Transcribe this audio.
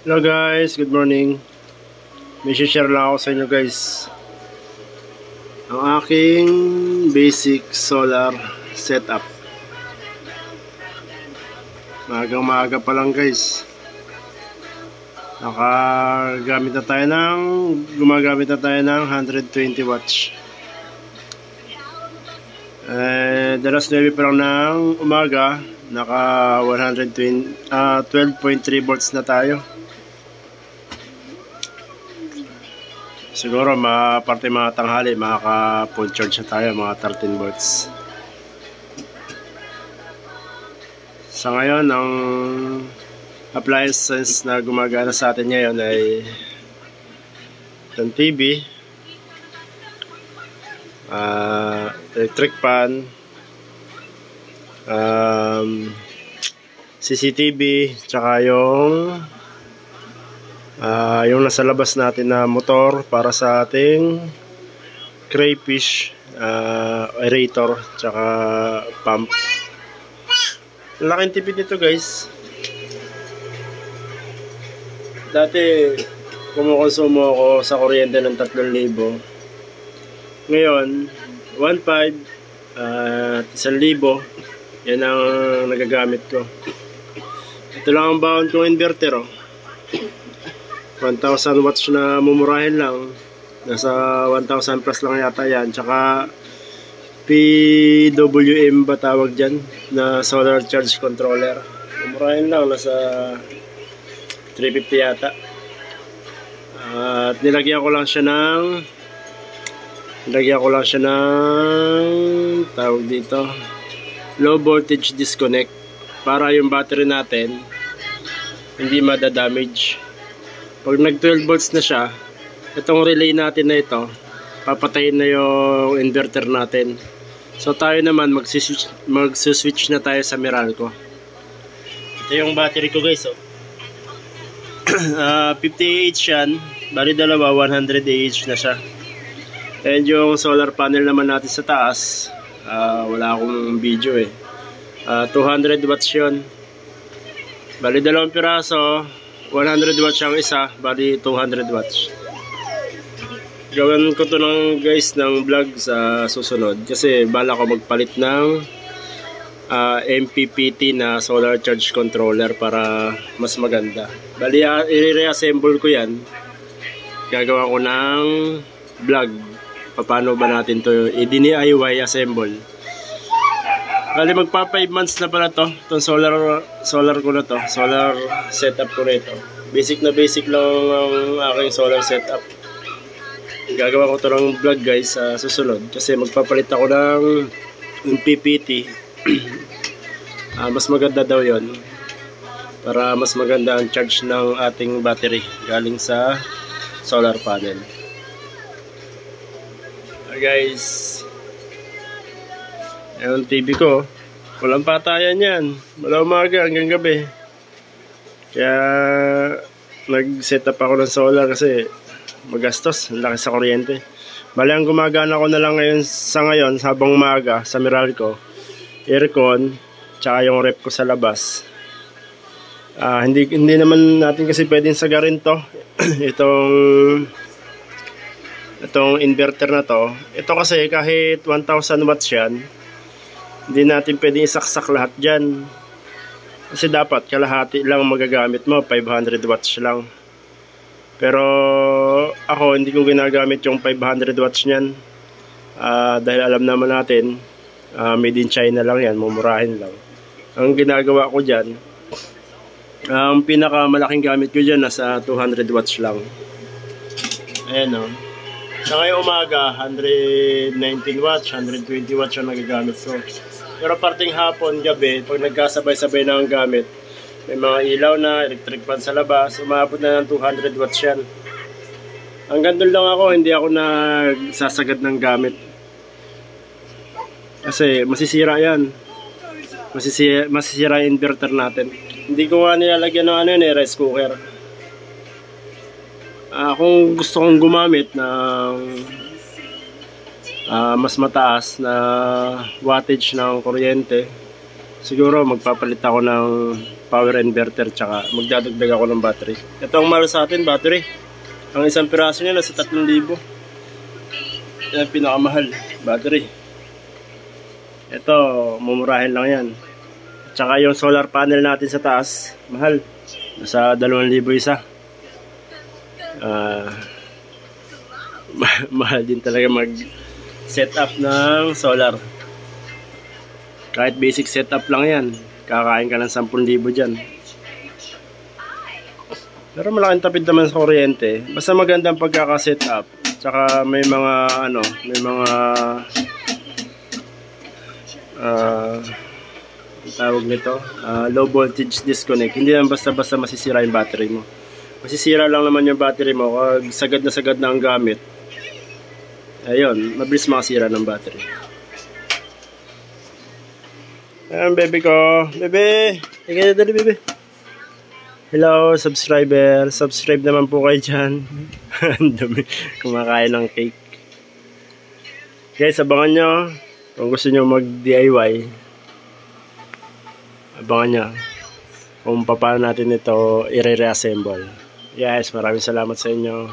Hello guys, good morning. May share lang ako sa inyo guys ang aking basic solar setup. Maagang-maaga pa lang guys. Gumagamit na tayo ng 120 watts. Dalas 9 pa lang ng umaga, naka 12.3 volts na tayo. Siguro parte mga tanghali makaka-full charge na tayo, mga 13 volts. Sa ngayon, ang appliances na gumagana sa atin ngayon ay itong TV, electric fan, CCTV, tsaka yung nasa labas natin na motor para sa ating crayfish aerator tsaka pump. Laking tipid nito guys. Dati kumukonsumo ako sa kuryente ng 3,000. Ngayon 1,500 at 1,000. Yan ang nagagamit ko. Ito lang ang baon kong inverter 1,000 watts na mumurahin lang. Nasa 1,000 plus lang yata yan. Tsaka PWM ba tawag dyan, na solar charge controller. Mumurahin lang, nasa 350 yata. At nilagyan ko lang siya ng tawag dito, low voltage disconnect, para yung battery natin hindi madadamage. Pag nag 12 volts na siya, itong relay natin na ito, papatayin na yung inverter natin. So tayo naman mag-switch na tayo sa Meralco. Ito yung battery ko guys, 50 Ah yan, bali dalawa, 100 Ah na siya. And yung solar panel naman natin sa taas, wala akong video 200 watts yun. Bali dalawang piraso, 100 watts ang isa, bali 200 watts. Gawin ko to guys ng vlog sa susunod, kasi bala ko magpalit ng MPPT na solar charge controller para mas maganda. Bali i-reassemble ko yan. Gagawa ko ng vlog paano ba natin to i-DIY assemble. Bali magpa 5 months na pala to, itong solar ko na to, solar setup ko na ito. Basic lang ang aking solar setup. Gagawa ko to ng vlog guys sa susunod, kasi magpapalit ako ng PPT. Mas maganda daw yon, para mas maganda ang charge ng ating battery galing sa solar panel. Guys, yung TV ko, walang patayan yan. Mula umaga hanggang gabi. Kaya nag-setup ako ng solar kasi magastos, laki sa kuryente. Bali ang gumagana ko na lang ngayon habang umaga sa Meralco, aircon, tsaka yung rep ko sa labas. Hindi naman natin kasi pwedeng sagarin to. Itong inverter na to. Ito kasi kahit 1,000 watts yan, hindi natin pwedeng isaksak lahat dyan. Kasi dapat kalahati lang magagamit mo, 500 watts lang. Pero ako hindi ko ginagamit yung 500 watts nyan. Dahil alam naman natin, made in China lang yan, mumurahin lang. Ang ginagawa ko dyan, ang pinakamalaking gamit ko dyan nasa 200 watts lang. Ayan o. Sa ngayong umaga, 119 watts, 120 watts yung nagagamit ko. Pero parting hapon, gabi, pag nagkasabay-sabay na ang gamit, may mga ilaw na, electric fan sa labas, umabot na ng 200 watts yan. Hanggang doon lang ako, hindi ako nagsasagad ng gamit. Kasi masisira yan. Masisira yung inverter natin. Hindi ko nga nilalagyan ng rice cooker. Kung gusto kong gumamit ng mas mataas na wattage ng kuryente, siguro magpapalit ako ng power inverter, tsaka magdadagdag ako ng battery. Ito ang mahal sa atin, battery. Ang isang piraso niya nasa 3,000. Yan ang pinakamahal, battery. Ito, mumurahin lang yan. Tsaka yung solar panel natin sa taas, mahal. Nasa 2,000 isa. Mahal din talaga mag setup ng solar. Kahit basic setup lang yan, kakain ka ng 10,000 dyan. Pero malaking tapid naman sa kuryente. Basta magandang pagkaka-setup. Tsaka may mga tawag nito, low voltage disconnect. Hindi naman basta-basta masisira yung battery mo. Masisira lang naman yung battery mo kapag sagad na ang gamit. Ayun, mabilis makasira ng battery. Ayan, baby ko. Bebe! Ika dali, bebe. Hello, subscriber. Subscribe naman po kayo dyan. Ang dami. Kumakain ng cake. Guys, abangan nyo. Kung gusto nyo mag-DIY, abangan nyo kung paano natin ito i-reassemble. Yes, maraming salamat sa inyo.